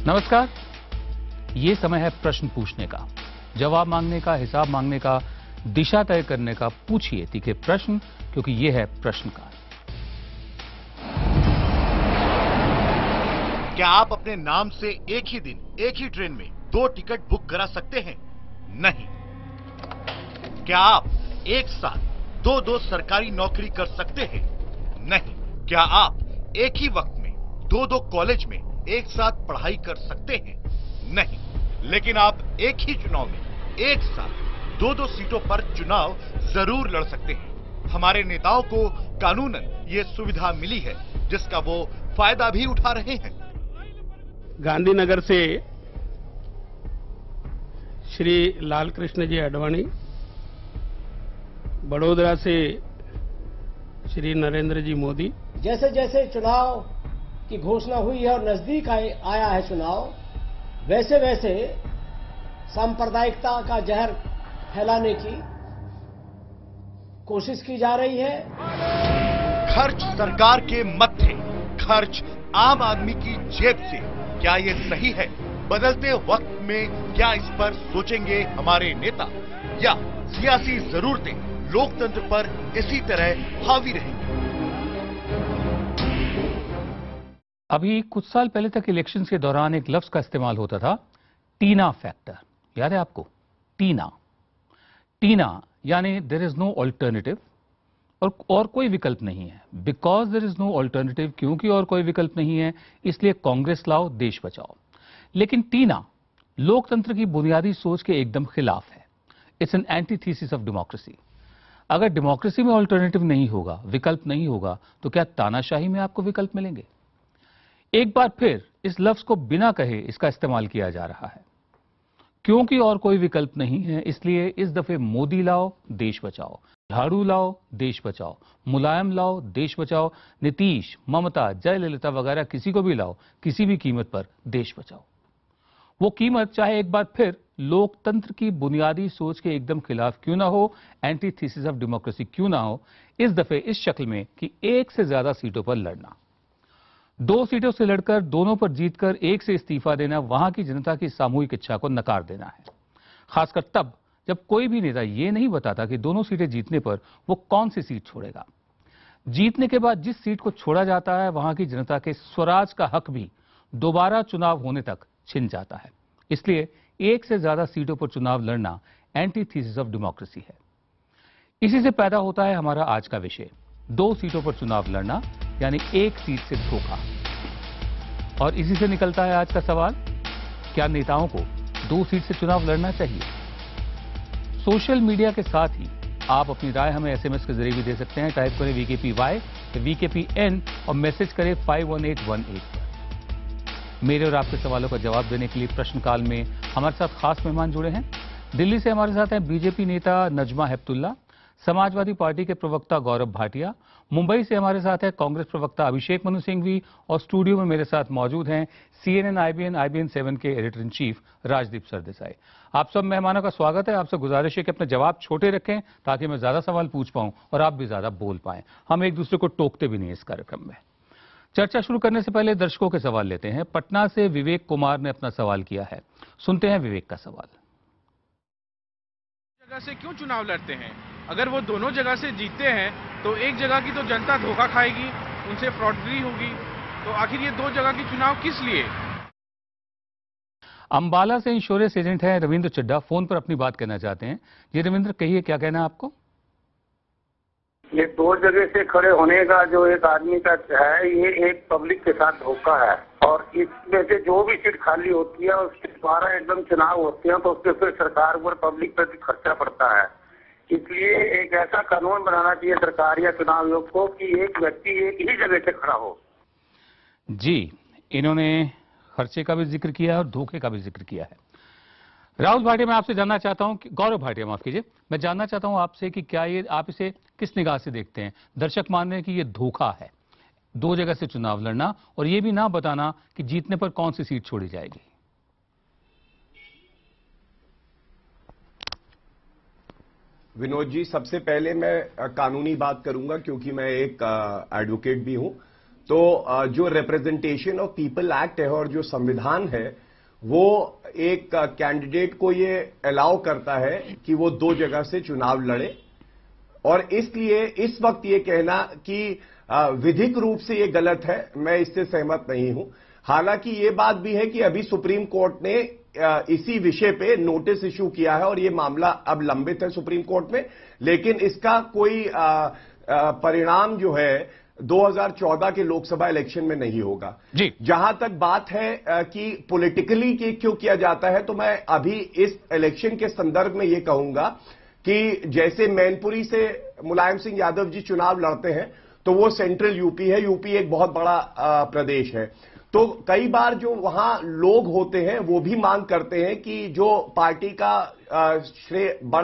नमस्कार, ये समय है प्रश्न पूछने का, जवाब मांगने का, हिसाब मांगने का, दिशा तय करने का। पूछिए तीखे प्रश्न, क्योंकि ये है प्रश्नकाल। क्या आप अपने नाम से एक ही दिन एक ही ट्रेन में 2 टिकट बुक करा सकते हैं? नहीं। क्या आप एक साथ 2 सरकारी नौकरी कर सकते हैं? नहीं। क्या आप एक ही वक्त में 2 कॉलेज में एक साथ पढ़ाई कर सकते हैं? नहीं। लेकिन आप एक ही चुनाव में एक साथ 2 सीटों पर चुनाव जरूर लड़ सकते हैं। हमारे नेताओं को कानूनन ये सुविधा मिली है, जिसका वो फायदा भी उठा रहे हैं। गांधीनगर से श्री लालकृष्ण जी आडवाणी, बड़ोदरा से श्री नरेंद्र जी मोदी। जैसे जैसे चुनाव की घोषणा हुई है और नजदीक आया है चुनाव, वैसे वैसे सांप्रदायिकता का जहर फैलाने की कोशिश की जा रही है। खर्च सरकार के मत थे, खर्च आम आदमी की जेब से। क्या ये सही है? बदलते वक्त में क्या इस पर सोचेंगे हमारे नेता, या सियासी जरूरतें लोकतंत्र पर इसी तरह हावी रहेंगी? अभी कुछ साल पहले तक इलेक्शंस के दौरान एक लफ्ज का इस्तेमाल होता था, टीना फैक्टर। याद है आपको? टीना यानी देयर इज नो ऑल्टरनेटिव, और कोई विकल्प नहीं है। Because there is no alternative, क्योंकि और कोई विकल्प नहीं है, इसलिए कांग्रेस लाओ, देश बचाओ। लेकिन टीना लोकतंत्र की बुनियादी सोच के एकदम खिलाफ है। It's an antithesis of democracy. अगर डेमोक्रेसी में ऑल्टरनेटिव नहीं होगा, विकल्प नहीं होगा, तो क्या तानाशाही में आपको विकल्प मिलेंगे? एक बार फिर इस लफ्ज को बिना कहे इसका इस्तेमाल किया जा रहा है। क्योंकि और कोई विकल्प नहीं है, इसलिए इस दफे मोदी लाओ, देश बचाओ, झाड़ू लाओ, देश बचाओ, मुलायम लाओ, देश बचाओ, नीतीश, ममता, जयललिता वगैरह किसी को भी लाओ, किसी भी कीमत पर देश बचाओ। वो कीमत चाहे एक बार फिर लोकतंत्र की बुनियादी सोच के एकदम खिलाफ क्यों ना हो, एंटीथीसिस ऑफ डेमोक्रेसी क्यों ना हो, इस दफे इस शक्ल में कि 1 से ज्यादा सीटों पर लड़ना। 2 सीटों से लड़कर दोनों पर जीतकर 1 से इस्तीफा देना वहां की जनता की सामूहिक इच्छा को नकार देना है। खासकर तब जब कोई भी नेता यह नहीं बताता कि दोनों सीटें जीतने पर वो कौन सी सीट छोड़ेगा। जीतने के बाद जिस सीट को छोड़ा जाता है, वहां की जनता के स्वराज का हक भी दोबारा चुनाव होने तक छिन जाता है। इसलिए 1 से ज्यादा सीटों पर चुनाव लड़ना एंटीथीसिस ऑफ डेमोक्रेसी है। इसी से पैदा होता है हमारा आज का विषय, 2 सीटों पर चुनाव लड़ना, यानी 1 सीट से धोखा। और इसी से निकलता है आज का सवाल, क्या नेताओं को 2 सीट से चुनाव लड़ना चाहिए? सोशल मीडिया के साथ ही आप अपनी राय हमें एसएमएस के जरिए भी दे सकते हैं। टाइप करें VKPY या VKPN और मैसेज करें 51818 पर। मेरे और आपके सवालों का जवाब देने के लिए प्रश्नकाल में हमारे साथ खास मेहमान जुड़े हैं। दिल्ली से हमारे साथ हैं बीजेपी नेता नजमा हेपतुल्ला, समाजवादी पार्टी के प्रवक्ता गौरव भाटिया, मुंबई से हमारे साथ है कांग्रेस प्रवक्ता अभिषेक मनु सिंघवी, और स्टूडियो में मेरे साथ मौजूद हैं CNN IBN 7 के editor in chief Rajdeep Sardesai. आप सब मेहमानों का स्वागत है। आपसे गुजारिश है कि अपने जवाब छोटे रखें ताकि मैं ज्यादा सवाल पूछ पाऊं और आप भी ज्यादा बोल पाएं। हम एक दूसरे को टोकते भी नहीं इस कार्यक्रम में। चर्चा शुरू करने से पहले दर्शकों के सवाल लेते हैं। पटना से विवेक कुमार ने अपना सवाल किया है, सुनते हैं विवेक का सवाल। जगह से क्यों चुनाव लड़ते हैं? अगर वो दोनों जगह से जीतते हैं तो एक जगह की तो जनता धोखा खाएगी, उनसे फ्रॉडरी होगी, तो आखिर ये 2 जगह की चुनाव किस लिए? अंबाला से इंश्योरेंस एजेंट हैं रविंद्र चड्ढा, फोन पर अपनी बात कहना चाहते हैं। ये रविंद्र, कहिए क्या कहना है आपको? ये 2 जगह से खड़े होने का जो एक आदमी का है, ये एक पब्लिक के साथ धोखा है। और इसमें से जो भी सीट खाली होती है उसके द्वारा एकदम चुनाव होते हैं, तो उसके फिर सरकार पर, पब्लिक पर भी खर्चा पड़ता है। इसलिए एक ऐसा कानून बनाना चाहिए सरकार या चुनाव आयोग को कि एक व्यक्ति एक ही जगह से खड़ा हो। जी, इन्होंने खर्चे का भी जिक्र किया है और धोखे का भी जिक्र किया है। राहुल भाटिया, मैं आपसे जानना चाहता हूं, गौरव भाटिया माफ कीजिए, मैं जानना चाहता हूं आपसे कि क्या ये, आप इसे किस निगाह से देखते हैं? दर्शक मान रहे हैं कि ये धोखा है, 2 जगह से चुनाव लड़ना, और ये भी ना बताना कि जीतने पर कौन सी सीट छोड़ी जाएगी। विनोद जी, सबसे पहले मैं कानूनी बात करूंगा, क्योंकि मैं एक एडवोकेट भी हूं। तो जो रिप्रेजेंटेशन ऑफ पीपल एक्ट है और जो संविधान है वो एक कैंडिडेट को ये अलाउ करता है कि वो 2 जगह से चुनाव लड़े, और इसलिए इस वक्त ये कहना कि विधिक रूप से ये गलत है, मैं इससे सहमत नहीं हूं। हालांकि ये बात भी है कि अभी सुप्रीम कोर्ट ने इसी विषय पे नोटिस इशू किया है और ये मामला अब लंबित है सुप्रीम कोर्ट में, लेकिन इसका कोई परिणाम जो है 2014 के लोकसभा इलेक्शन में नहीं होगा। जी, जहां तक बात है कि पॉलिटिकली क्यों किया जाता है, तो मैं अभी इस इलेक्शन के संदर्भ में ये कहूंगा कि जैसे मैनपुरी से मुलायम सिंह यादव जी चुनाव लड़ते हैं तो वो सेंट्रल यूपी है, यूपी एक बहुत बड़ा प्रदेश है, तो कई बार जो वहां लोग होते हैं वो भी मांग करते हैं कि जो पार्टी का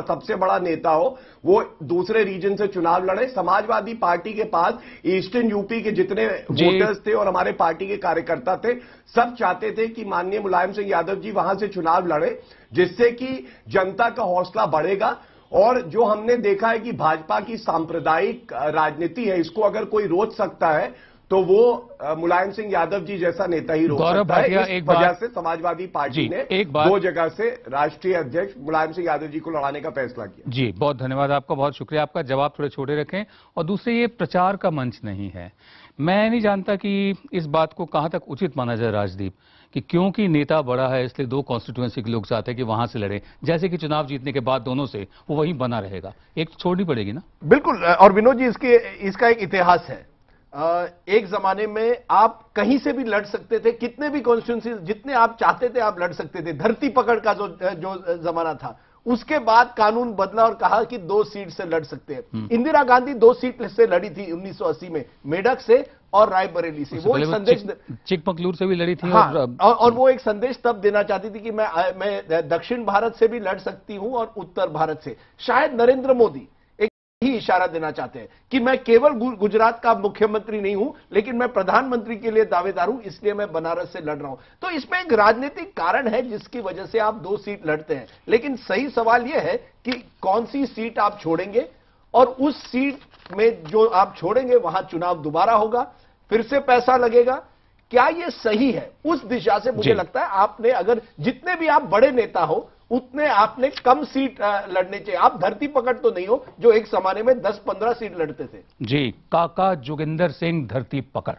सबसे बड़ा नेता हो वो दूसरे रीजन से चुनाव लड़े। समाजवादी पार्टी के पास ईस्टर्न यूपी के जितने वोटर्स थे और हमारे पार्टी के कार्यकर्ता थे, सब चाहते थे कि माननीय मुलायम सिंह यादव जी वहां से चुनाव लड़े, जिससे कि जनता का हौसला बढ़ेगा। और जो हमने देखा है कि भाजपा की सांप्रदायिक राजनीति है, इसको अगर कोई रोक सकता है तो वो मुलायम सिंह यादव जी जैसा नेता ही रोक सकता है। इस वजह से समाजवादी पार्टी ने 2 जगह से राष्ट्रीय अध्यक्ष मुलायम सिंह यादव जी को लड़ाने का फैसला किया। जी, बहुत धन्यवाद आपका, बहुत शुक्रिया। आपका जवाब थोड़े छोटे रखें। और दूसरे, ये प्रचार का मंच नहीं है। मैं नहीं जानता कि इस बात को कहां तक उचित माना जाए राजदीप, कि क्योंकि नेता बड़ा है इसलिए 2 कॉन्स्टिट्यूएंसी के लोग चाहते हैं कि वहां से लड़े, जैसे कि चुनाव जीतने के बाद दोनों से वो वहीं बना रहेगा, एक छोड़नी पड़ेगी ना। बिल्कुल। और विनोद जी, इसका एक इतिहास है। एक जमाने में आप कहीं से भी लड़ सकते थे, कितने भी कॉन्स्टिट्यूंसी जितने आप चाहते थे आप लड़ सकते थे। धरती पकड़ का जो जमाना था, उसके बाद कानून बदला और कहा कि 2 सीट से लड़ सकते हैं। इंदिरा गांधी 2 सीट से लड़ी थी 1980 में, मेडक से और रायबरेली से। वो एक संदेश चिकमगलूर से भी लड़ी थी। हाँ, और वो एक संदेश तब देना चाहती थी कि मैं दक्षिण भारत से भी लड़ सकती हूं और उत्तर भारत से। शायद नरेंद्र मोदी ही इशारा देना चाहते हैं कि मैं केवल गुजरात का मुख्यमंत्री नहीं हूं, लेकिन मैं प्रधानमंत्री के लिए दावेदार हूं, इसलिए मैं बनारस से लड़ रहा हूं। तो इसमें एक राजनीतिक कारण है जिसकी वजह से आप 2 सीट लड़ते हैं। लेकिन सही सवाल यह है कि कौन सी सीट आप छोड़ेंगे, और उस सीट में जो आप छोड़ेंगे वहां चुनाव दोबारा होगा, फिर से पैसा लगेगा। क्या यह सही है? उस दिशा से मुझे लगता है आपने, अगर जितने भी आप बड़े नेता हो उतने आपने कम सीट लड़ने चाहिए। आप धरती पकड़ तो नहीं हो जो एक जमाने में 10-15 सीट लड़ते थे। जी, काका जोगिंदर सिंह धरती पकड़,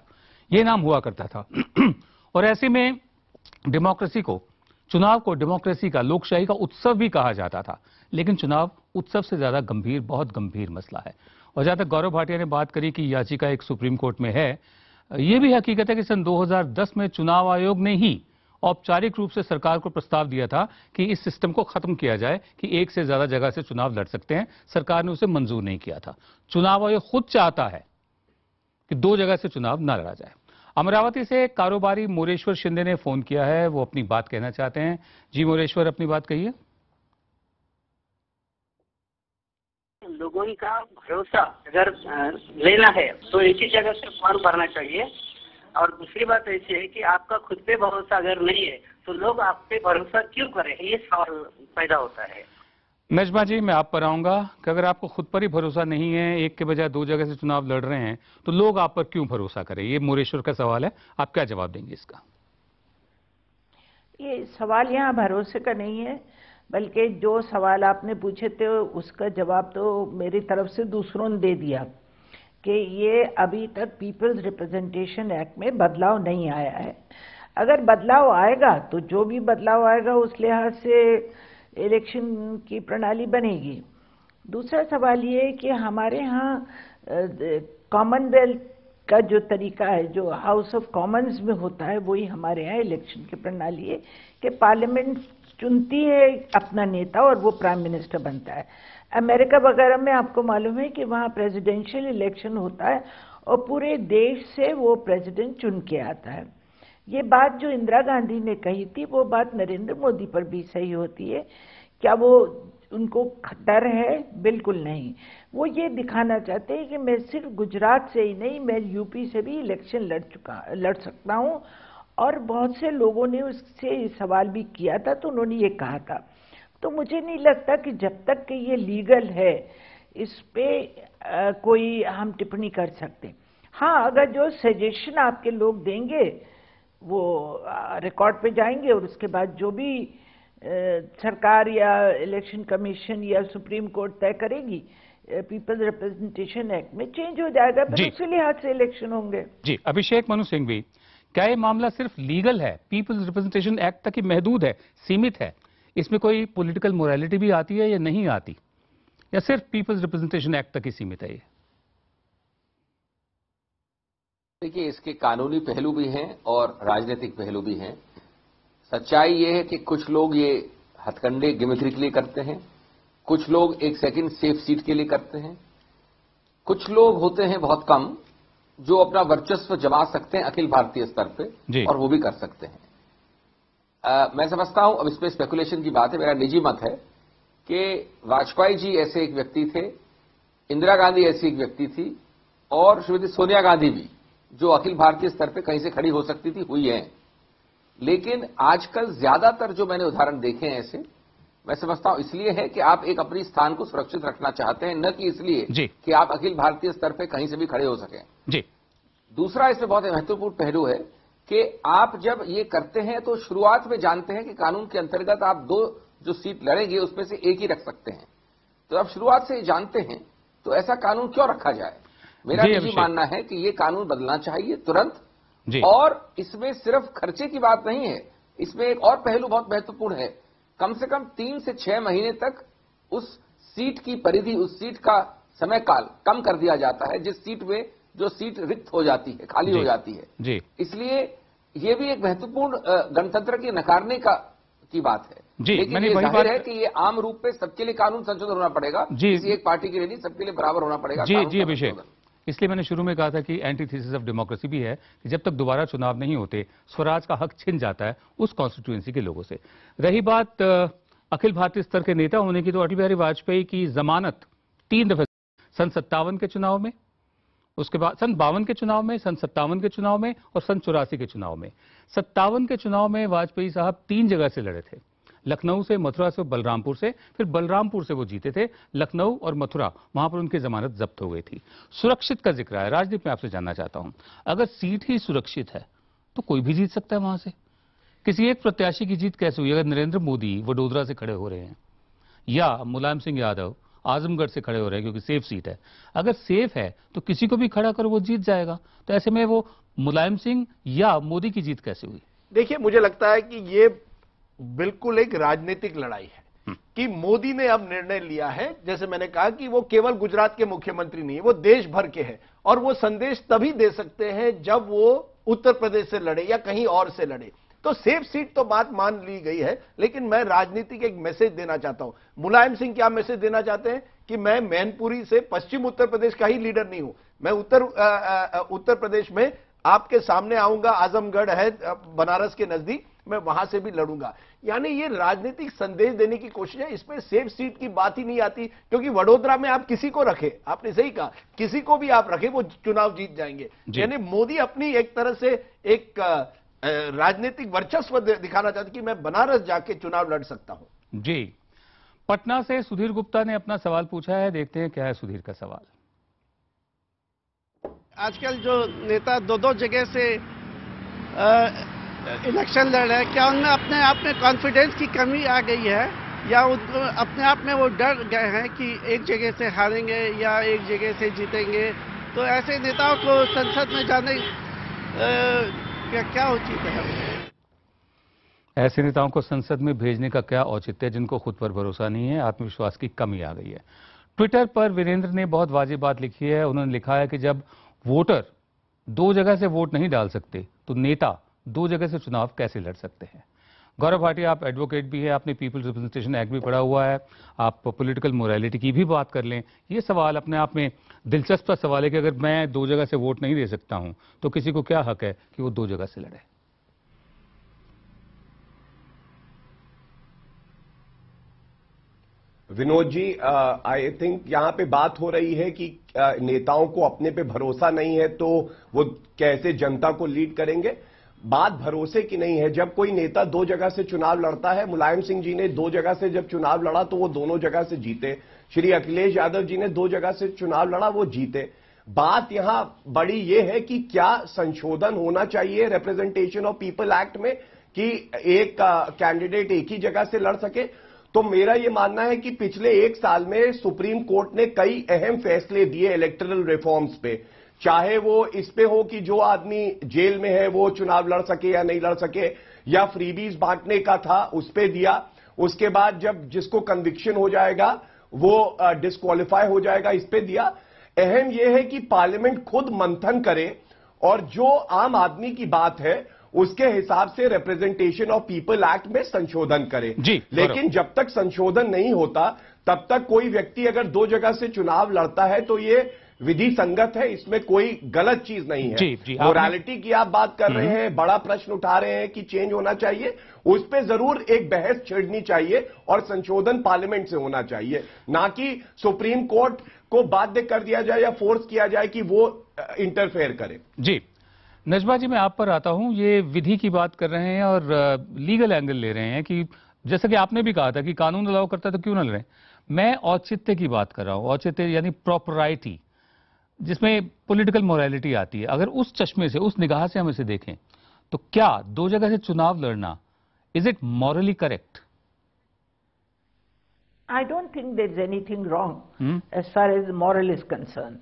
ये नाम हुआ करता था। और ऐसे में डेमोक्रेसी को, चुनाव को डेमोक्रेसी का, लोकशाही का उत्सव भी कहा जाता था। लेकिन चुनाव उत्सव से ज्यादा गंभीर, बहुत गंभीर मसला है। और जहां तक गौरव भाटिया ने बात करी कि याचिका एक सुप्रीम कोर्ट में है, यह भी हकीकत है कि सन 2010 में चुनाव आयोग ने ही औपचारिक रूप से सरकार को प्रस्ताव दिया था कि इस सिस्टम को खत्म किया जाए कि 1 से ज्यादा जगह से चुनाव लड़ सकते हैं। सरकार ने उसे मंजूर नहीं किया था। चुनाव आयोग खुद चाहता है कि 2 जगह से चुनाव न लड़ा जाए। अमरावती से कारोबारी मोरेश्वर शिंदे ने फोन किया है, वो अपनी बात कहना चाहते हैं। जी मोरेश्वर, अपनी बात कहिए। लोगों का भरोसा अगर लेना है तो एक ही जगह से फॉर्म भरना चाहिए। और दूसरी बात ऐसी है कि आपका खुद पे भरोसा अगर नहीं है तो लोग आप पे भरोसा क्यों करें, ये सवाल पैदा होता है। नजमा जी, मैं आप पर आऊंगा कि अगर आपको खुद पर ही भरोसा नहीं है, एक के बजाय 2 जगह से चुनाव लड़ रहे हैं, तो लोग आप पर क्यों भरोसा करें? ये मोरेश्वर का सवाल है, आप क्या जवाब देंगे इसका? ये सवाल यहाँ भरोसे का नहीं है, बल्कि जो सवाल आपने पूछे थे उसका जवाब तो मेरी तरफ से दूसरों ने दे दिया कि ये अभी तक पीपल्स रिप्रेजेंटेशन एक्ट में बदलाव नहीं आया है। अगर बदलाव आएगा तो जो भी बदलाव आएगा उस लिहाज से इलेक्शन की प्रणाली बनेगी। दूसरा सवाल ये है कि हमारे यहाँ कॉमनवेल्थ का जो तरीका है, जो हाउस ऑफ कॉमन्स में होता है, वही हमारे यहाँ इलेक्शन की प्रणाली है कि पार्लियामेंट चुनती है अपना नेता और वो प्राइम मिनिस्टर बनता है। अमेरिका वगैरह में आपको मालूम है कि वहाँ प्रेसिडेंशियल इलेक्शन होता है और पूरे देश से वो प्रेसिडेंट चुन के आता है। ये बात जो इंदिरा गांधी ने कही थी वो बात नरेंद्र मोदी पर भी सही होती है। क्या वो उनको डर है? बिल्कुल नहीं। वो ये दिखाना चाहते हैं कि मैं सिर्फ गुजरात से ही नहीं, मैं यूपी से भी इलेक्शन लड़ सकता हूँ। और बहुत से लोगों ने उससे सवाल भी किया था तो उन्होंने ये कहा था। तो मुझे नहीं लगता कि जब तक कि ये लीगल है इस पे कोई हम टिप्पणी कर सकते। हाँ, अगर जो सजेशन आपके लोग देंगे वो रिकॉर्ड पे जाएंगे और उसके बाद जो भी सरकार या इलेक्शन कमीशन या सुप्रीम कोर्ट तय करेगी पीपल्स रिप्रेजेंटेशन एक्ट में चेंज हो जाएगा, फिर उसी लिहाज से इलेक्शन होंगे। जी, अभिषेक मनु सिंह भी, क्या ये मामला सिर्फ लीगल है, पीपल्स रिप्रेजेंटेशन एक्ट तक ही महदूद है, सीमित है, इसमें कोई पॉलिटिकल मोरालिटी भी आती है या नहीं आती, या सिर्फ पीपल्स रिप्रेजेंटेशन एक्ट तक ही सीमित है ये? देखिए, इसके कानूनी पहलू भी हैं और राजनीतिक पहलू भी हैं। सच्चाई ये है कि कुछ लोग ये हथकंडे गिमिक्री के लिए करते हैं, कुछ लोग एक सेकंड सेफ सीट के लिए करते हैं, कुछ लोग होते हैं बहुत कम जो अपना वर्चस्व जमा सकते हैं अखिल भारतीय स्तर पे, और वो भी कर सकते हैं। मैं समझता हूं, अब इसमें स्पेकुलेशन की बात है, मेरा निजी मत है कि वाजपेयी जी ऐसे एक व्यक्ति थे, इंदिरा गांधी ऐसी एक व्यक्ति थी, और श्रीमती सोनिया गांधी भी, जो अखिल भारतीय स्तर पे कहीं से खड़ी हो सकती थी, हुई है। लेकिन आजकल ज्यादातर जो मैंने उदाहरण देखे हैं ऐसे, मैं समझता हूं इसलिए है कि आप एक अपनी स्थान को सुरक्षित रखना चाहते हैं, न कि इसलिए कि आप अखिल भारतीय स्तर पे कहीं से भी खड़े हो सकें। जी। दूसरा इसमें बहुत महत्वपूर्ण पहलू है कि आप जब ये करते हैं तो शुरुआत में जानते हैं कि कानून के अंतर्गत आप 2 जो सीट लड़ेंगे उसमें से एक ही रख सकते हैं। तो आप शुरुआत से जानते हैं तो ऐसा कानून क्यों रखा जाए? मेरा निजी मानना है कि ये कानून बदलना चाहिए तुरंत। और इसमें सिर्फ खर्चे की बात नहीं है, इसमें एक और पहलू बहुत महत्वपूर्ण है। कम से कम 3 से 6 महीने तक उस सीट की परिधि, उस सीट का समय काल कम कर दिया जाता है, जिस सीट में जो सीट रिक्त हो जाती है, खाली हो जाती है। इसलिए ये भी एक महत्वपूर्ण गणतंत्र के नकारने की बात है। लेकिन ये जाहिर है कि ये आम रूप में सबके लिए कानून संशोधन होना पड़ेगा, किसी एक पार्टी के लिए नहीं, सबके लिए बराबर होना पड़ेगा। जी अभिषेक, इसलिए मैंने शुरू में कहा था कि एंटीथेसिस ऑफ डेमोक्रेसी भी है कि जब तक दोबारा चुनाव नहीं होते स्वराज का हक छिन जाता है उस कॉन्स्टिट्यूएंसी के लोगों से। रही बात अखिल भारतीय स्तर के नेता होने की, तो अटल बिहारी वाजपेयी की जमानत 3 दफे, सन 57 के चुनाव में, उसके बाद सन 52 के चुनाव में, सन 57 के चुनाव में और सन 84 के चुनाव में। 57 के चुनाव में वाजपेयी साहब 3 जगह से लड़े थे, लखनऊ से, मथुरा से, बलरामपुर से। फिर बलरामपुर से वो जीते थे, लखनऊ और मथुरा वहां पर उनकी जमानत जब्त हो गई थी। सुरक्षित का जिक्र है, राजदीप में आपसे जानना चाहता हूं, अगर सीट ही सुरक्षित है तो कोई भी जीत सकता है वहां से? किसी एक प्रत्याशी की जीत कैसे हुई? अगर नरेंद्र मोदी वडोदरा से खड़े हो रहे हैं या मुलायम सिंह यादव आजमगढ़ से खड़े हो रहे हैं क्योंकि सेफ सीट है, अगर सेफ है तो किसी को भी खड़ा कर वो जीत जाएगा। तो ऐसे में वो मुलायम सिंह या मोदी की जीत कैसे हुई? देखिए, मुझे लगता है कि ये बिल्कुल एक राजनीतिक लड़ाई है कि मोदी ने अब निर्णय लिया है, जैसे मैंने कहा कि वो केवल गुजरात के मुख्यमंत्री नहीं है, वो देश भर के हैं, और वो संदेश तभी दे सकते हैं जब वो उत्तर प्रदेश से लड़े या कहीं और से लड़े। तो सेफ सीट तो बात मान ली गई है, लेकिन मैं राजनीतिक एक मैसेज देना चाहता हूं। मुलायम सिंह क्या मैसेज देना चाहते हैं कि मैं मैनपुरी से पश्चिम उत्तर प्रदेश का ही लीडर नहीं हूं, मैं उत्तर प्रदेश में आपके सामने आऊंगा, आजमगढ़ है बनारस के नजदीक, मैं वहां से भी लड़ूंगा। यानी ये राजनीतिक संदेश देने की कोशिश है, इसमें सेफ सीट की बात ही नहीं आती, क्योंकि वडोदरा में आप किसी को रखे, आपने सही कहा, किसी को भी आप रखे वो चुनाव जीत जाएंगे। यानी मोदी अपनी एक तरह से एक राजनीतिक वर्चस्व दिखाना चाहते कि मैं बनारस जाके चुनाव लड़ सकता हूं। जी। पटना से सुधीर गुप्ता ने अपना सवाल पूछा है, देखते हैं क्या है सुधीर का सवाल। आजकल जो नेता 2-2 जगह से इलेक्शन लड़ रहे हैं, क्या उनमें अपने आप में कॉन्फिडेंस की कमी आ गई है, या अपने आप में वो डर गए हैं कि एक जगह से हारेंगे या एक जगह से जीतेंगे? तो ऐसे नेताओं को संसद में जाने क्या उचित है? ऐसे नेताओं को संसद में भेजने का क्या औचित्य है जिनको खुद पर भरोसा नहीं है, आत्मविश्वास की कमी आ गई है। ट्विटर पर वीरेंद्र ने बहुत वाजिब बात लिखी है। उन्होंने लिखा है कि जब वोटर 2 जगह से वोट नहीं डाल सकते तो नेता 2 जगह से चुनाव कैसे लड़ सकते हैं? गौरव भाटिया, आप एडवोकेट भी हैं, आपने पीपल्स रिप्रेजेंटेशन एक्ट भी पढ़ा हुआ है, आप पॉलिटिकल मोरालिटी की भी बात कर लें। ये सवाल अपने आप में दिलचस्प सवाल है कि अगर मैं 2 जगह से वोट नहीं दे सकता हूं तो किसी को क्या हक है कि वो 2 जगह से लड़े? विनोद जी, आई थिंक यहां पे बात हो रही है कि नेताओं को अपने पे भरोसा नहीं है तो वो कैसे जनता को लीड करेंगे। बात भरोसे की नहीं है। जब कोई नेता 2 जगह से चुनाव लड़ता है, मुलायम सिंह जी ने 2 जगह से जब चुनाव लड़ा तो वो दोनों जगह से जीते। श्री अखिलेश यादव जी ने 2 जगह से चुनाव लड़ा, वो जीते। बात यहां बड़ी ये है कि क्या संशोधन होना चाहिए रिप्रेजेंटेशन ऑफ पीपल एक्ट में कि एक कैंडिडेट एक ही जगह से लड़ सके। तो मेरा यह मानना है कि पिछले 1 साल में सुप्रीम कोर्ट ने कई अहम फैसले दिए इलेक्टोरल रिफॉर्म्स पे, चाहे वो इस पे हो कि जो आदमी जेल में है वो चुनाव लड़ सके या नहीं लड़ सके, या फ्रीबीज बांटने का था उस पे दिया, उसके बाद जब जिसको कन्विक्शन हो जाएगा वो डिस्क्वालीफाई हो जाएगा इस पे दिया। अहम यह है कि पार्लियामेंट खुद मंथन करे और जो आम आदमी की बात है उसके हिसाब से रिप्रेजेंटेशन ऑफ पीपल एक्ट में संशोधन करे। लेकिन जब तक संशोधन नहीं होता तब तक कोई व्यक्ति अगर 2 जगह से चुनाव लड़ता है तो ये विधि संगत है, इसमें कोई गलत चीज नहीं है। मोरालिटी की आप बात कर रहे हैं, बड़ा प्रश्न उठा रहे हैं कि चेंज होना चाहिए, उस पर जरूर एक बहस छिड़नी चाहिए और संशोधन पार्लियामेंट से होना चाहिए, ना कि सुप्रीम कोर्ट को बाध्य कर दिया जाए या फोर्स किया जाए कि वो इंटरफेयर करे। जी नजमा जी, मैं आप पर आता हूं। ये विधि की बात कर रहे हैं और लीगल एंगल ले रहे हैं कि जैसा कि आपने भी कहा था कि कानून अलाउ करता है तो क्यों ना लड़ें। मैं औचित्य की बात कर रहा हूं, औचित्य यानी प्रॉपराइटी, जिसमें पॉलिटिकल मोरालिटी आती है। अगर उस चश्मे से, उस निगाह से हम इसे देखें तो क्या 2 जगह से चुनाव लड़ना, is it morally correct? I don't think there is anything wrong as far as moral is concerned.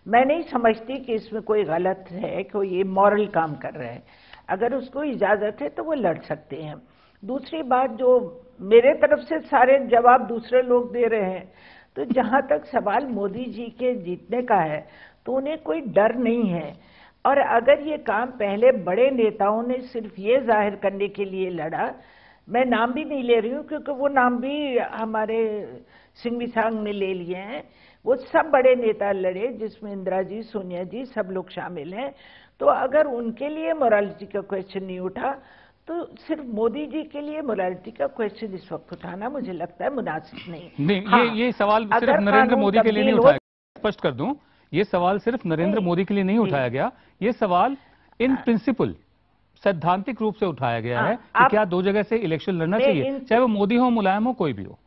मैं नहीं समझती कि इसमें कोई गलत है कि ये मॉरल काम कर रहे हैं। अगर उसको इजाजत है तो वो लड़ सकते हैं। दूसरी बात, जो मेरे तरफ से सारे जवाब दूसरे लोग दे रहे हैं, तो जहां तक सवाल मोदी जी के जीतने का है तो उन्हें कोई डर नहीं है। और अगर ये काम पहले बड़े नेताओं ने सिर्फ ये जाहिर करने के लिए लड़ा, मैं नाम भी नहीं ले रही हूँ क्योंकि वो नाम भी हमारे सिंघवी सांग ने ले लिए हैं, वो सब बड़े नेता लड़े जिसमें इंदिरा जी, सोनिया जी, सब लोग शामिल हैं। तो अगर उनके लिए मोरालिटी का क्वेश्चन नहीं उठा तो सिर्फ मोदी जी के लिए मोरालिटी का क्वेश्चन इस वक्त उठाना मुझे लगता है मुनासिब नहीं। हाँ, ये सवाल सिर्फ नरेंद्र मोदी के लिए नहीं उठाया गया। स्पष्ट कर दूं, ये सवाल सिर्फ नरेंद्र मोदी के लिए नहीं उठाया गया, ये सवाल इन प्रिंसिपल सैद्धांतिक रूप से उठाया गया है कि क्या 2 जगह से इलेक्शन लड़ना चाहिए, चाहे वो मोदी हो, मुलायम हो, कोई भी हो।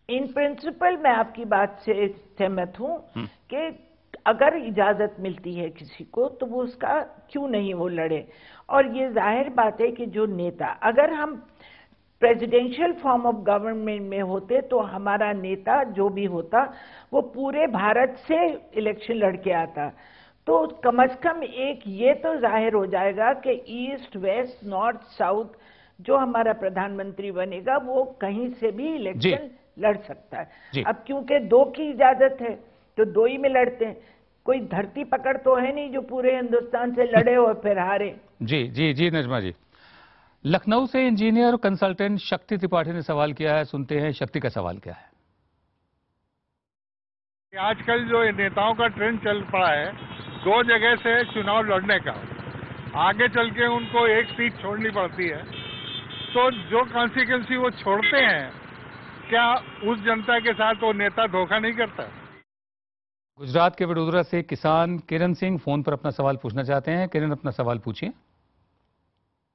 इन प्रिंसिपल मैं आपकी बात से सहमत हूं कि अगर इजाजत मिलती है किसी को तो वो उसका क्यों नहीं वो लड़े। और ये जाहिर बात है कि जो नेता, अगर हम प्रेसिडेंशियल फॉर्म ऑफ गवर्नमेंट में होते तो हमारा नेता जो भी होता वो पूरे भारत से इलेक्शन लड़के आता, तो कम से कम एक ये तो जाहिर हो जाएगा कि ईस्ट, वेस्ट, नॉर्थ, साउथ जो हमारा प्रधानमंत्री बनेगा वो कहीं से भी इलेक्शन लड़ सकता है। अब क्योंकि 2 की इजाजत है तो 2 ही में लड़ते हैं, कोई धरती पकड़ तो है नहीं जो पूरे हिंदुस्तान से लड़े और फिर हारे। जी जी जी नजमा जी। लखनऊ से इंजीनियर और कंसल्टेंट शक्ति त्रिपाठी ने सवाल किया है, सुनते हैं शक्ति का सवाल क्या है। आजकल जो नेताओं का ट्रेंड चल पड़ा है 2 जगह से चुनाव लड़ने का, आगे चल के उनको एक सीट छोड़नी पड़ती है, तो जो कॉन्सिक्वेंसी वो छोड़ते हैं, क्या उस जनता के साथ वो नेता धोखा नहीं करता? गुजरात के वडोदरा से किसान किरण सिंह फोन पर अपना सवाल पूछना चाहते हैं। किरण, अपना सवाल पूछिए।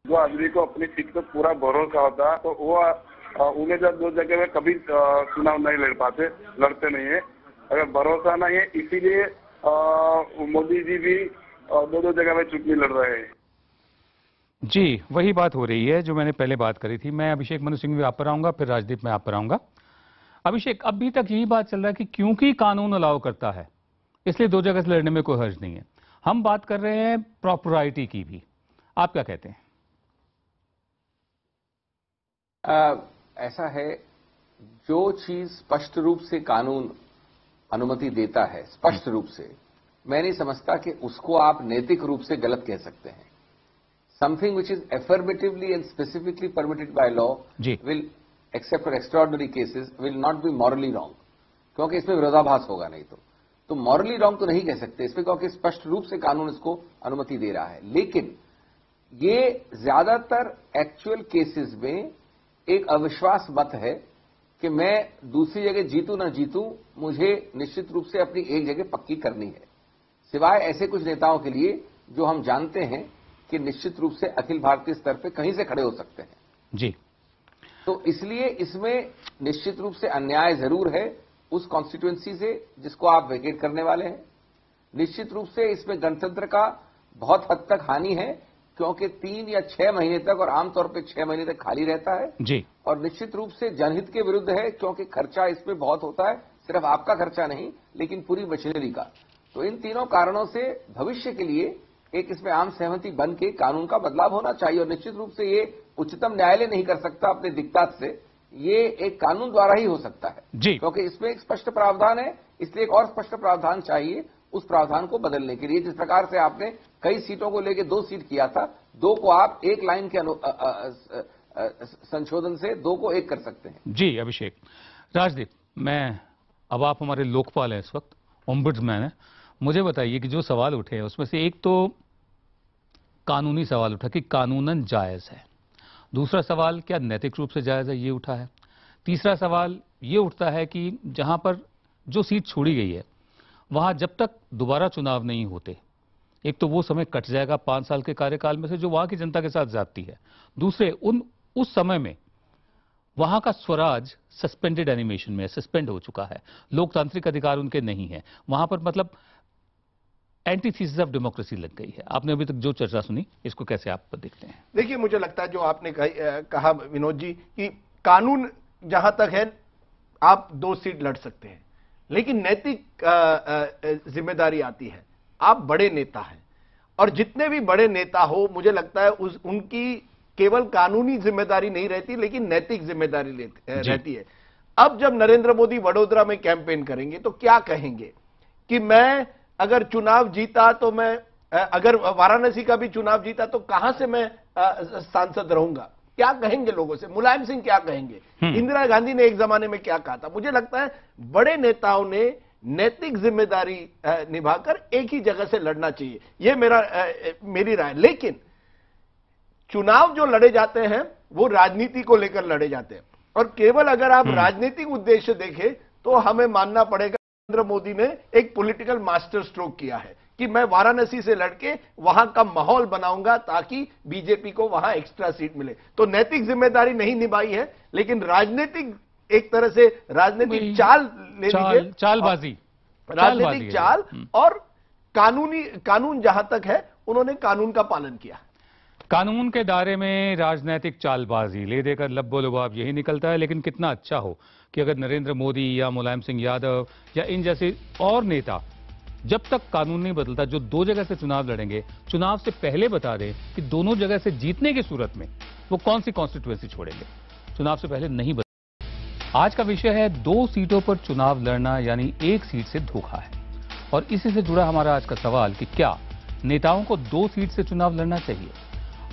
जो आदमी को अपनी सीट पर पूरा भरोसा होता तो वो उम्मीदवार 2 जगह में कभी चुनाव नहीं लड़ पाते, लड़ते नहीं है। अगर भरोसा नहीं है इसीलिए मोदी जी भी 2 जगह में चुनाव लड़ रहे हैं। जी, वही बात हो रही है जो मैंने पहले बात करी थी। मैं अभिषेक मनु सिंह भी आप पर आऊंगा, फिर राजदीप में आप पर आऊंगा। अभिषेक, अभी तक यही बात चल रहा है कि क्योंकि कानून अलाउ करता है इसलिए 2 जगह से लड़ने में कोई हर्ज नहीं है। हम बात कर रहे हैं प्रॉपराइटी की भी, आप क्या कहते हैं? ऐसा है, जो चीज स्पष्ट रूप से कानून अनुमति देता है, स्पष्ट रूप से, मैं नहीं समझता कि उसको आप नैतिक रूप से गलत कह सकते हैं। Something which is affirmatively and specifically permitted by law will, except for extraordinary cases, will not be morally wrong, क्योंकि इसमें विरोधाभास होगा नहीं तो morally wrong तो नहीं कह सकते इसमें, क्योंकि स्पष्ट रूप से कानून इसको अनुमति दे रहा है। लेकिन ये ज्यादातर एक्चुअल केसेस में एक अविश्वास मत है कि मैं दूसरी जगह जीतूं ना जीतूं, मुझे निश्चित रूप से अपनी एक जगह पक्की करनी है, सिवाय ऐसे कुछ नेताओं के लिए जो हम जानते हैं कि निश्चित रूप से अखिल भारतीय स्तर पे कहीं से खड़े हो सकते हैं। जी, तो इसलिए इसमें निश्चित रूप से अन्याय जरूर है उस कॉन्स्टिट्यूएंसी से जिसको आप वेकेट करने वाले हैं, निश्चित रूप से इसमें गणतंत्र का बहुत हद तक हानि है, क्योंकि 3 या 6 महीने तक, और आमतौर पर 6 महीने तक खाली रहता है जी। और निश्चित रूप से जनहित के विरुद्ध है, क्योंकि खर्चा इसमें बहुत होता है, सिर्फ आपका खर्चा नहीं लेकिन पूरी मशीनरी का। तो इन तीनों कारणों से भविष्य के लिए एक इसमें आम सहमति बन के कानून का बदलाव होना चाहिए। और निश्चित रूप से ये उच्चतम न्यायालय नहीं कर सकता अपने दिक्कत से, ये एक कानून द्वारा ही हो सकता है जी, क्योंकि इसमें एक स्पष्ट प्रावधान है, इसलिए एक और स्पष्ट प्रावधान चाहिए उस प्रावधान को बदलने के लिए। जिस प्रकार से आपने कई सीटों को लेकर 2 सीट किया था, 2 को आप एक लाइन के संशोधन से 2 को 1 कर सकते हैं। जी अभिषेक। राजदीप, अब आप हमारे लोकपाल हैं, इस वक्त ओम्बुड्समैन है, मुझे बताइए कि जो सवाल उठे हैं उसमें से एक तो कानूनी सवाल उठा कि कानूनन जायज है, दूसरा सवाल क्या नैतिक रूप से जायज है, ये उठा है, तीसरा सवाल ये उठता है कि जहां पर जो सीट छोड़ी गई है वहां जब तक दोबारा चुनाव नहीं होते, एक तो वो समय कट जाएगा 5 साल के कार्यकाल में से जो वहां की जनता के साथ जाती है, दूसरे उस समय में वहां का स्वराज सस्पेंडेड एनिमेशन में सस्पेंड हो चुका है, लोकतांत्रिक अधिकार उनके नहीं है, वहां पर मतलब एंटीथीसिस ऑफ डेमोक्रेसी लग गई है। आपने अभी तक जो चर्चा सुनी, इसको कैसे आप देखते हैं? देखिए, मुझे लगता है जो आपने कहा विनोद जी कि कानून जहां तक है आप 2 सीट लड़ सकते हैं, लेकिन नैतिक जिम्मेदारी आती है। आप बड़े नेता हैं और जितने भी बड़े नेता हो, मुझे लगता है उनकी केवल कानूनी जिम्मेदारी नहीं रहती लेकिन नैतिक जिम्मेदारी रहती है। अब जब नरेंद्र मोदी वडोदरा में कैंपेन करेंगे तो क्या कहेंगे कि मैं अगर चुनाव जीता तो मैं, अगर वाराणसी का भी चुनाव जीता तो कहां से मैं सांसद रहूंगा, क्या कहेंगे लोगों से? मुलायम सिंह क्या कहेंगे? इंदिरा गांधी ने एक जमाने में क्या कहा था? मुझे लगता है बड़े नेताओं ने नैतिक जिम्मेदारी निभाकर एक ही जगह से लड़ना चाहिए, ये मेरी राय। लेकिन चुनाव जो लड़े जाते हैं वो राजनीति को लेकर लड़े जाते हैं, और केवल अगर आप राजनीतिक उद्देश्य देखें तो हमें मानना पड़ेगा नरेंद्र मोदी ने एक पॉलिटिकल मास्टर स्ट्रोक किया है कि मैं वाराणसी से लड़के वहां का माहौल बनाऊंगा ताकि बीजेपी को वहां एक्स्ट्रा सीट मिले। तो नैतिक जिम्मेदारी नहीं निभाई है, लेकिन राजनीतिक, एक तरह से राजनीतिक चाल ले लीजिए, चालबाजी, राजनीतिक चाल, और कानून जहां तक है उन्होंने कानून का पालन किया। कानून के दायरे में राजनीतिक चालबाजी, ले देकर लब्बो लुबाब, यही निकलता है। लेकिन कितना अच्छा हो कि अगर नरेंद्र मोदी या मुलायम सिंह यादव या इन जैसे और नेता जब तक कानून नहीं बदलता, जो 2 जगह से चुनाव लड़ेंगे, चुनाव से पहले बता दें कि दोनों जगह से जीतने की सूरत में वो कौन सी कॉन्स्टिट्यूएंसी छोड़ेंगे, चुनाव से पहले नहीं बदल। आज का विषय है 2 सीटों पर चुनाव लड़ना, यानी 1 सीट से धोखा है। और इसी से जुड़ा हमारा आज का सवाल कि क्या नेताओं को 2 सीट से चुनाव लड़ना चाहिए?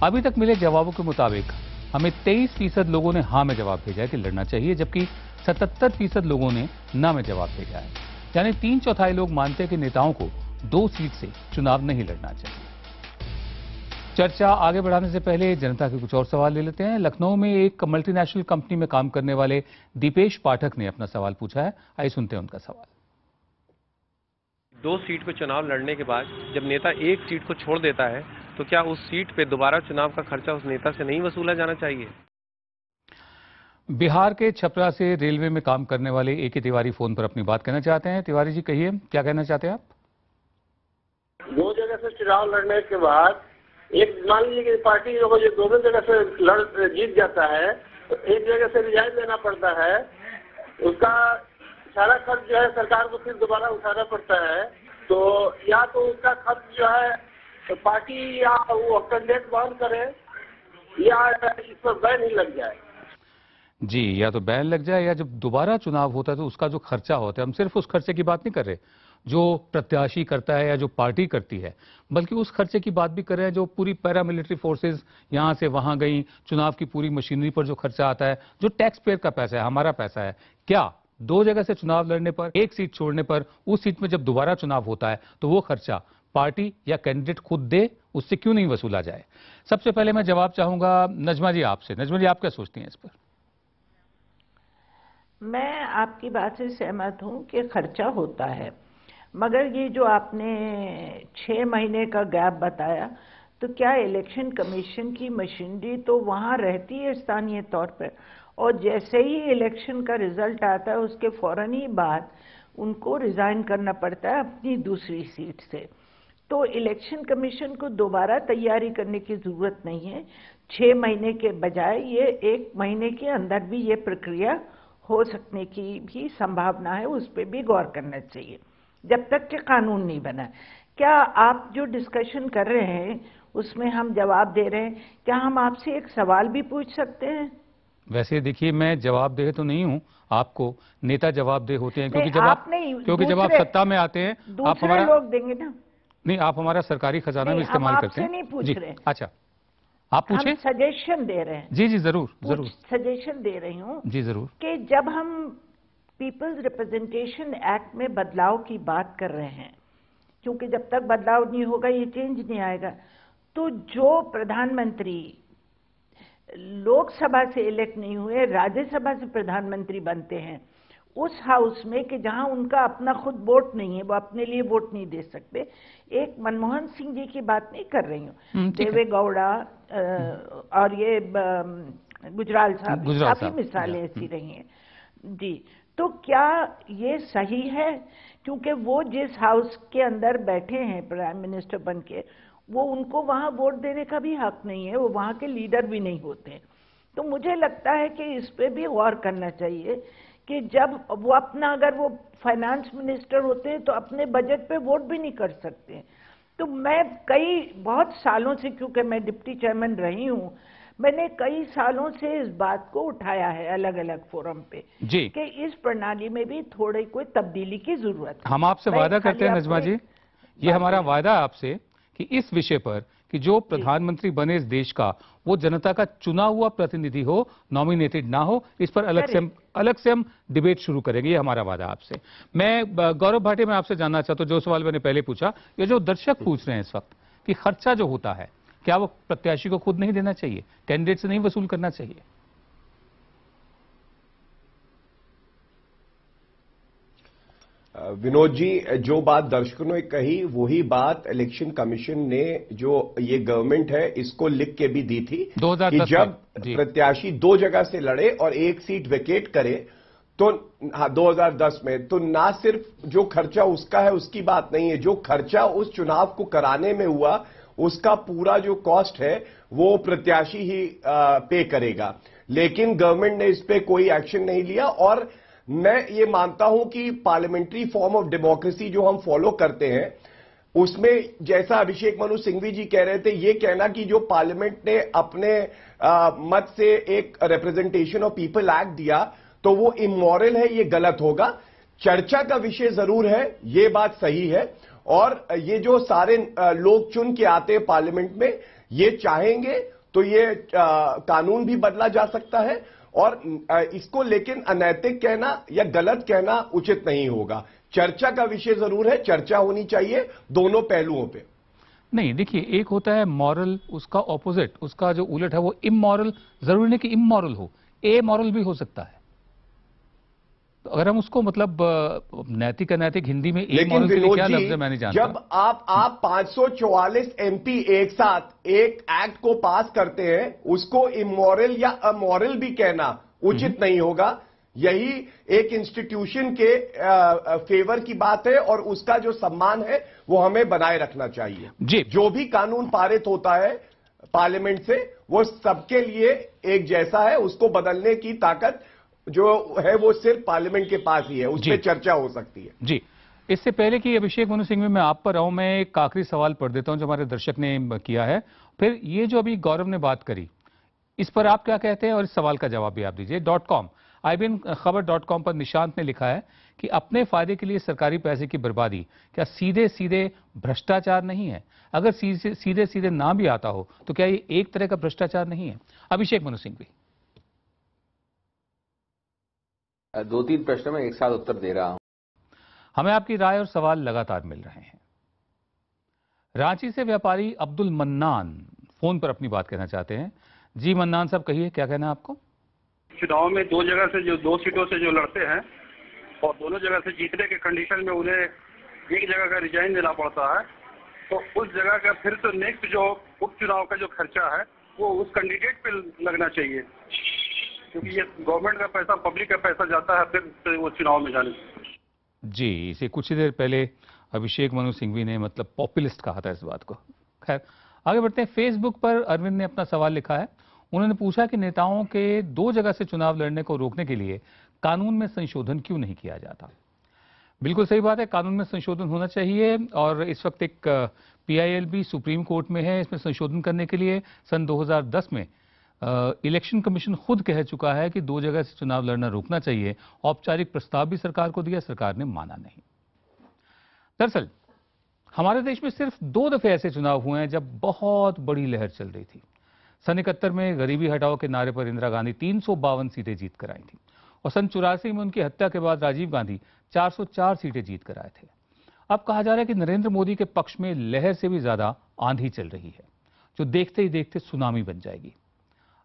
अभी तक मिले जवाबों के मुताबिक हमें 23% लोगों ने हां में जवाब भेजा है कि लड़ना चाहिए, जबकि 77% लोगों ने ना में जवाब भेजा है, यानी 3/4 लोग मानते हैं कि नेताओं को 2 सीट से चुनाव नहीं लड़ना चाहिए। चर्चा आगे बढ़ाने से पहले जनता के कुछ और सवाल ले लेते हैं। लखनऊ में एक मल्टीनेशनल कंपनी में काम करने वाले दीपेश पाठक ने अपना सवाल पूछा है, आइए सुनते हैं उनका सवाल। 2 सीट पे चुनाव लड़ने के बाद जब नेता 1 सीट को छोड़ देता है तो क्या उस सीट पे दोबारा चुनाव का खर्चा उस नेता से नहीं वसूला जाना चाहिए? बिहार के छपरा से रेलवे में काम करने वाले ए.के. तिवारी फोन पर अपनी बात कहना चाहते हैं। तिवारी जी, कहिए, क्या कहना चाहते हैं आप? 2 जगह से चुनाव लड़ने के बाद एक मान लीजिए कि पार्टी जो दोनों जगह से जीत जाता है तो एक जगह से रिजाइन देना पड़ता है, उसका सारा खर्च जो है सरकार को फिर दोबारा उठाना पड़ता है। तो या तो उसका खर्च जो है तो पार्टी या वो कैंडिडेट बंद करे या इस पर बैन ही लग जाए। जी, या तो बैन लग जाए या जब दोबारा चुनाव होता है तो उसका जो खर्चा होता है, हम सिर्फ उस खर्चे की बात नहीं कर रहे जो प्रत्याशी करता है या जो पार्टी करती है, बल्कि उस खर्चे की बात भी कर रहे हैं जो पूरी पैरामिलिट्री फोर्सेस यहां से वहां गई, चुनाव की पूरी मशीनरी पर जो खर्चा आता है, जो टैक्स पेयर का पैसा है, हमारा पैसा है। क्या 2 जगह से चुनाव लड़ने पर, 1 सीट छोड़ने पर, उस सीट में जब दोबारा चुनाव होता है तो वो खर्चा पार्टी या कैंडिडेट खुद दे, उससे क्यों नहीं वसूला जाए? सबसे पहले मैं जवाब चाहूंगा नजमा जी आपसे। नजमा जी, आप क्या सोचती हैं इस पर? मैं आपकी बात से सहमत हूं कि खर्चा होता है, मगर ये जो आपने 6 महीने का गैप बताया, तो क्या इलेक्शन कमीशन की मशीनरी तो वहां रहती है स्थानीय तौर पर, और जैसे ही इलेक्शन का रिजल्ट आता है उसके फौरन ही बाद उनको रिजाइन करना पड़ता है अपनी दूसरी सीट से। तो इलेक्शन कमीशन को दोबारा तैयारी करने की जरूरत नहीं है। 6 महीने के बजाय ये 1 महीने के अंदर भी ये प्रक्रिया हो सकने की भी संभावना है, उस पर भी गौर करना चाहिए जब तक कि कानून नहीं बना। क्या आप जो डिस्कशन कर रहे हैं उसमें हम जवाब दे रहे हैं, क्या हम आपसे एक सवाल भी पूछ सकते हैं? वैसे देखिए, मैं जवाबदेह तो नहीं हूं, आपको नेता जवाबदेह होते हैं, क्योंकि जब आप सत्ता में आते हैं आप हमारा लोग देंगे ना। नहीं, आप हमारा सरकारी खजाना में इस्तेमाल करते हैं। नहीं पूछ जी, रहे। अच्छा, आप पूछे। हम सजेशन दे रहे हैं। जी जी, जरूर जरूर सजेशन दे रही हूँ जी, जरूर। कि जब हम पीपल्स रिप्रेजेंटेशन एक्ट में बदलाव की बात कर रहे हैं, क्योंकि जब तक बदलाव नहीं होगा ये चेंज नहीं आएगा, तो जो प्रधानमंत्री लोकसभा से इलेक्ट नहीं हुए, राज्यसभा से प्रधानमंत्री बनते हैं, उस हाउस में कि जहां उनका अपना खुद वोट नहीं है, वो अपने लिए वोट नहीं दे सकते। एक मनमोहन सिंह जी की बात नहीं कर रही हूँ, देवे गौड़ा और ये गुजराल साहब, काफी मिसालें ऐसी रही हैं जी। तो क्या ये सही है? क्योंकि वो जिस हाउस के अंदर बैठे हैं प्राइम मिनिस्टर बन के, वो उनको वहां वोट देने का भी हक नहीं है, वो वहां के लीडर भी नहीं होते। तो मुझे लगता है कि इस पे भी गौर करना चाहिए कि जब वो अपना, अगर वो फाइनेंस मिनिस्टर होते हैं तो अपने बजट पे वोट भी नहीं कर सकते। तो मैं बहुत सालों से, क्योंकि मैं डिप्टी चेयरमैन रही हूँ, मैंने कई सालों से इस बात को उठाया है अलग अलग फोरम पे जी, कि इस प्रणाली में भी थोड़ी कोई तब्दीली की जरूरत है। हम आपसे वादा करते हैं नजमा जी, ये हमारा वादा है आपसे कि इस विषय पर कि जो प्रधानमंत्री बने इस देश का, वो जनता का चुना हुआ प्रतिनिधि हो, नॉमिनेटेड ना हो। इस पर अलग से हम डिबेट शुरू करेंगे, ये हमारा वादा आपसे। मैं गौरव भाटी, मैं आपसे जानना चाहता हूं, जो सवाल मैंने पहले पूछा, ये जो दर्शक पूछ रहे हैं इस वक्त कि खर्चा जो होता है, क्या वो प्रत्याशी को खुद नहीं देना चाहिए, कैंडिडेट से नहीं वसूल करना चाहिए? विनोद जी, जो बात दर्शकों ने कही वही बात इलेक्शन कमीशन ने, जो ये गवर्नमेंट है, इसको लिख के भी दी थी कि जब प्रत्याशी 2 जगह से लड़े और 1 सीट वेकेट करे तो 2010 में, तो ना सिर्फ जो खर्चा उसका है उसकी बात नहीं है, जो खर्चा उस चुनाव को कराने में हुआ उसका पूरा जो कॉस्ट है वो प्रत्याशी ही पे करेगा। लेकिन गवर्नमेंट ने इस पे कोई एक्शन नहीं लिया। और मैं ये मानता हूं कि पार्लियामेंट्री फॉर्म ऑफ डेमोक्रेसी जो हम फॉलो करते हैं, उसमें जैसा अभिषेक मनु सिंघवी जी कह रहे थे, ये कहना कि जो पार्लियामेंट ने अपने मत से एक रिप्रेजेंटेशन ऑफ पीपल एक्ट दिया तो वो इमोरल है, ये गलत होगा। चर्चा का विषय जरूर है, ये बात सही है। और ये जो सारे लोग चुन के आते हैं पार्लियामेंट में, ये चाहेंगे तो ये कानून भी बदला जा सकता है। और इसको लेकिन अनैतिक कहना या गलत कहना उचित नहीं होगा। चर्चा का विषय जरूर है, चर्चा होनी चाहिए दोनों पहलुओं पे। नहीं, देखिए, एक होता है मॉरल, उसका ऑपोजिट, उसका जो उलट है वो इमोरल। जरूरी नहीं कि इमोरल हो, ए-मॉरल भी हो सकता है। तो अगर हम उसको मतलब नैतिक अनैतिक हिंदी में ए-मॉरल के लिए क्या लफ्ज है मैं नहीं जानता। जब आप 544 एमपी एक साथ एक एक्ट को पास करते हैं, उसको इमोरल या अमोरल भी कहना उचित नहीं होगा। यही एक इंस्टीट्यूशन के फेवर की बात है और उसका जो सम्मान है वो हमें बनाए रखना चाहिए। जी, जो भी कानून पारित होता है पार्लियामेंट से, वो सबके लिए एक जैसा है। उसको बदलने की ताकत जो है वो सिर्फ पार्लियामेंट के पास ही है, उस पर चर्चा हो सकती है। जी, इससे पहले कि अभिषेक मनु सिंघवी मैं आप पर आऊं, मैं एक आखिरी सवाल पढ़ देता हूं जो हमारे दर्शक ने किया है। फिर ये जो अभी गौरव ने बात करी, इस पर आप क्या कहते हैं और इस सवाल का जवाब भी आप दीजिए। .com IBN-खबर.com पर निशांत ने लिखा है कि अपने फायदे के लिए सरकारी पैसे की बर्बादी क्या सीधे सीधे भ्रष्टाचार नहीं है? अगर सीधे सीधे ना भी आता हो तो क्या ये एक तरह का भ्रष्टाचार नहीं है? अभिषेक मनु सिंघवी। 2-3 प्रश्न में एक साथ उत्तर दे रहा हूं। हमें आपकी राय और सवाल लगातार मिल रहे हैं। रांची से व्यापारी अब्दुल मन्नान फोन पर अपनी बात कहना चाहते हैं। जी मन्नान साहब, कहिए, क्या कहना है आपको? चुनाव में 2 जगह से जो 2 सीटों से जो लड़ते हैं और दोनों जगह से जीतने के कंडीशन में उन्हें एक जगह का रिजाइन देना पड़ता है, तो उस जगह का फिर से नेक्स्ट जो उपचुनाव का जो खर्चा है वो उस कैंडिडेट पे लगना चाहिए, क्योंकि ये गवर्नमेंट का पैसा, पब्लिक का पैसा जाता है फिर वो चुनाव में जाने से। जी, इसे कुछ ही देर पहले अभिषेक मनु सिंघवी ने मतलब पॉपुलिस्ट कहा था इस बात को। खैर आगे बढ़ते हैं। फेसबुक पर अरविंद ने अपना सवाल लिखा है। उन्होंने पूछा कि नेताओं के 2 जगह से चुनाव लड़ने को रोकने के लिए कानून में संशोधन क्यों नहीं किया जाता। बिल्कुल सही बात है, कानून में संशोधन होना चाहिए और इस वक्त एक PIL भी सुप्रीम कोर्ट में है इसमें संशोधन करने के लिए। सन 2010 में इलेक्शन कमीशन खुद कह चुका है कि 2 जगह से चुनाव लड़ना रोकना चाहिए। औपचारिक प्रस्ताव भी सरकार को दिया, सरकार ने माना नहीं। दरअसल हमारे देश में सिर्फ 2 दफे ऐसे चुनाव हुए हैं जब बहुत बड़ी लहर चल रही थी। सन 71 में गरीबी हटाओ के नारे पर इंदिरा गांधी 352 सीटें जीत कर आई थी और सन 84 में उनकी हत्या के बाद राजीव गांधी 404 सीटें जीत कर आए थे। अब कहा जा रहा है कि नरेंद्र मोदी के पक्ष में लहर से भी ज्यादा आंधी चल रही है जो देखते ही देखते सुनामी बन जाएगी।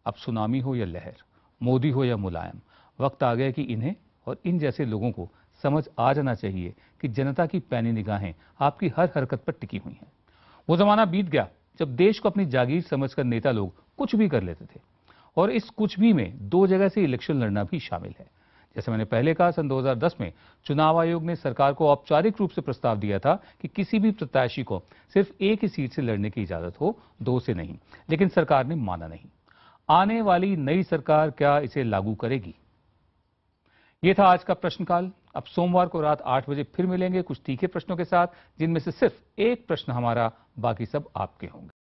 अब सुनामी हो या लहर, मोदी हो या मुलायम, वक्त आ गया कि इन्हें और इन जैसे लोगों को समझ आ जाना चाहिए कि जनता की पैनी निगाहें आपकी हर हरकत पर टिकी हुई हैं। वो जमाना बीत गया जब देश को अपनी जागीर समझकर नेता लोग कुछ भी कर लेते थे और इस कुछ भी में 2 जगह से इलेक्शन लड़ना भी शामिल है। जैसे मैंने पहले कहा, सन 2010 में चुनाव आयोग ने सरकार को औपचारिक रूप से प्रस्ताव दिया था कि किसी भी प्रत्याशी को सिर्फ एक ही सीट से लड़ने की इजाजत हो, 2 से नहीं, लेकिन सरकार ने माना नहीं। आने वाली नई सरकार क्या इसे लागू करेगी? यह था आज का प्रश्नकाल। अब सोमवार को रात 8 बजे फिर मिलेंगे कुछ तीखे प्रश्नों के साथ, जिनमें से सिर्फ एक प्रश्न हमारा, बाकी सब आपके होंगे।